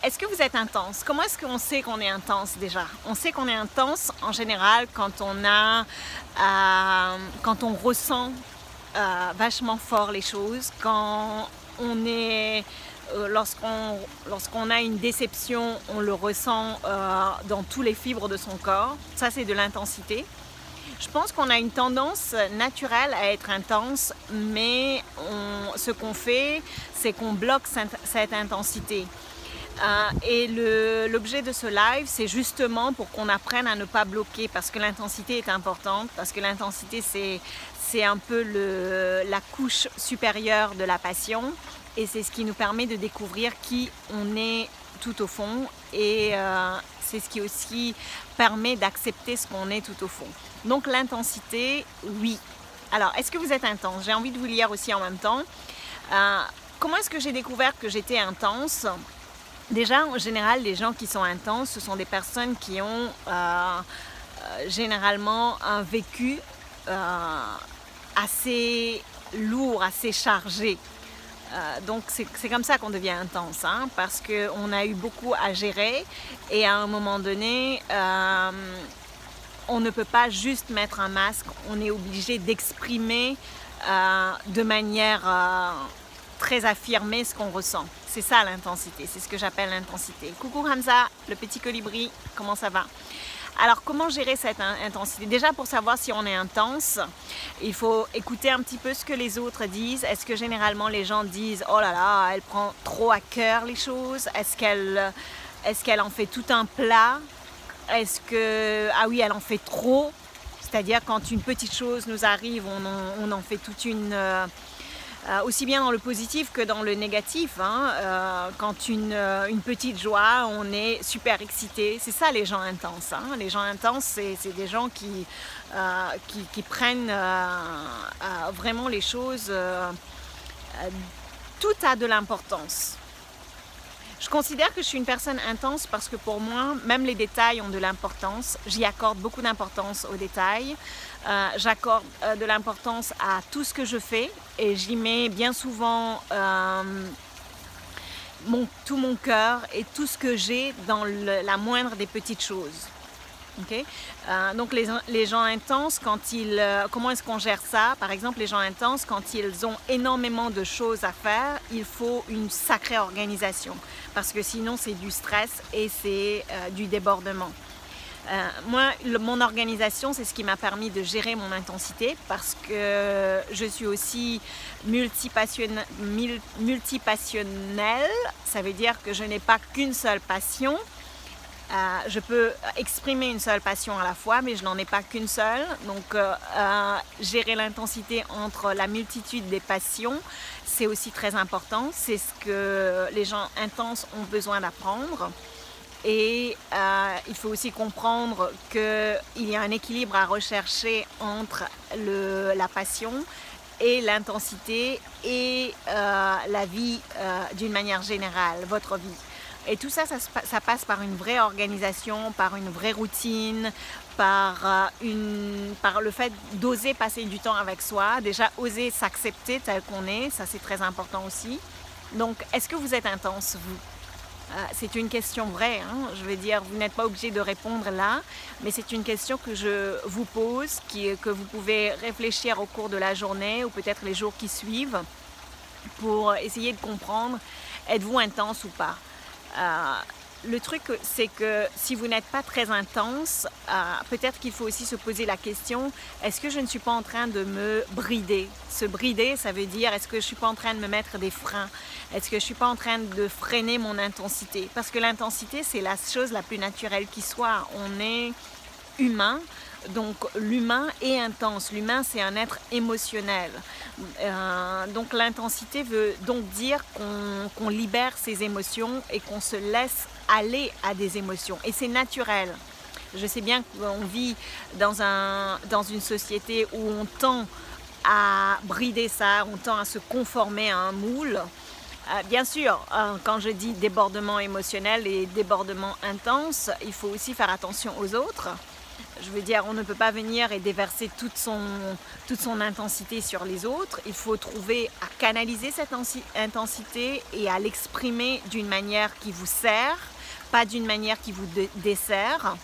est-ce que vous êtes intense? Comment est-ce qu'on sait qu'on est intense déjà? On sait qu'on est intense en général quand on ressent vachement fort les choses, quand on est lorsqu'on a une déception, on le ressent dans tous les fibres de son corps. Ça, c'est de l'intensité. Je pense qu'on a une tendance naturelle à être intense, mais ce qu'on fait, c'est qu'on bloque cette intensité. Et l'objet de ce live, c'est justement pour qu'on apprenne à ne pas bloquer, parce que l'intensité est importante, parce que l'intensité, c'est un peu la couche supérieure de la passion, et c'est ce qui nous permet de découvrir qui on est tout au fond, et c'est ce qui aussi permet d'accepter ce qu'on est tout au fond. Donc l'intensité, oui. Alors, est-ce que vous êtes intense? J'ai envie de vous lire aussi en même temps. Comment est-ce que j'ai découvert que j'étais intense? Déjà, en général, les gens qui sont intenses, ce sont des personnes qui ont généralement un vécu assez lourd, assez chargé. Donc c'est comme ça qu'on devient intense, hein, parce qu'on a eu beaucoup à gérer et à un moment donné, on ne peut pas juste mettre un masque, on est obligé d'exprimer de manière très affirmée ce qu'on ressent. C'est ça l'intensité, c'est ce que j'appelle l'intensité. Coucou Hamza, le petit colibri, comment ça va? Alors, comment gérer cette intensité? Déjà, pour savoir si on est intense, il faut écouter un petit peu ce que les autres disent. Est-ce que généralement les gens disent « Oh là là, elle prend trop à cœur les choses » Est-ce qu'elle en fait tout un plat? Est-ce que, ah oui, elle en fait trop? C'est-à-dire quand une petite chose nous arrive, on en fait toute une... aussi bien dans le positif que dans le négatif, hein. Quand une petite joie, on est super excité. C'est ça les gens intenses, hein. Les gens intenses, c'est des gens qui prennent vraiment les choses, tout a de l'importance. Je considère que je suis une personne intense parce que pour moi, même les détails ont de l'importance. J'y accorde beaucoup d'importance aux détails. J'accorde de l'importance à tout ce que je fais et j'y mets bien souvent tout mon cœur et tout ce que j'ai dans la moindre des petites choses. Okay? Donc les gens intenses, comment est-ce qu'on gère ça? Par exemple, les gens intenses, quand ils ont énormément de choses à faire, il faut une sacrée organisation parce que sinon c'est du stress et c'est du débordement. Moi, mon organisation, c'est ce qui m'a permis de gérer mon intensité parce que je suis aussi multipassionnelle. Ça veut dire que je n'ai pas qu'une seule passion. Je peux exprimer une seule passion à la fois, mais je n'en ai pas qu'une seule. Donc, gérer l'intensité entre la multitude des passions, c'est aussi très important. C'est ce que les gens intenses ont besoin d'apprendre. Et il faut aussi comprendre qu'il y a un équilibre à rechercher entre la passion et l'intensité et la vie d'une manière générale, votre vie. Et tout ça, ça passe par une vraie organisation, par une vraie routine, par le fait d'oser passer du temps avec soi, déjà oser s'accepter tel qu'on est, ça c'est très important aussi. Donc, est-ce que vous êtes intense, vous? C'est une question vraie, hein? Je veux dire, vous n'êtes pas obligé de répondre là, mais c'est une question que je vous pose, que vous pouvez réfléchir au cours de la journée ou peut-être les jours qui suivent pour essayer de comprendre, êtes-vous intense ou pas? Le truc, c'est que si vous n'êtes pas très intense, peut-être qu'il faut aussi se poser la question, est-ce que je ne suis pas en train de me brider? Se brider, ça veut dire, est-ce que je ne suis pas en train de me mettre des freins? Est-ce que je ne suis pas en train de freiner mon intensité? Parce que l'intensité, c'est la chose la plus naturelle qui soit. On est humain, donc l'humain est intense. L'humain, c'est un être émotionnel. Donc l'intensité veut donc dire qu'on libère ses émotions et qu'on se laisse aller à des émotions. Et c'est naturel. Je sais bien qu'on vit dans une société où on tend à brider ça, on tend à se conformer à un moule. Bien sûr, quand je dis débordement émotionnel et débordement intense, il faut aussi faire attention aux autres. Je veux dire, on ne peut pas venir et déverser toute son intensité sur les autres. Il faut trouver à canaliser cette intensité et à l'exprimer d'une manière qui vous sert, pas d'une manière qui vous dessert.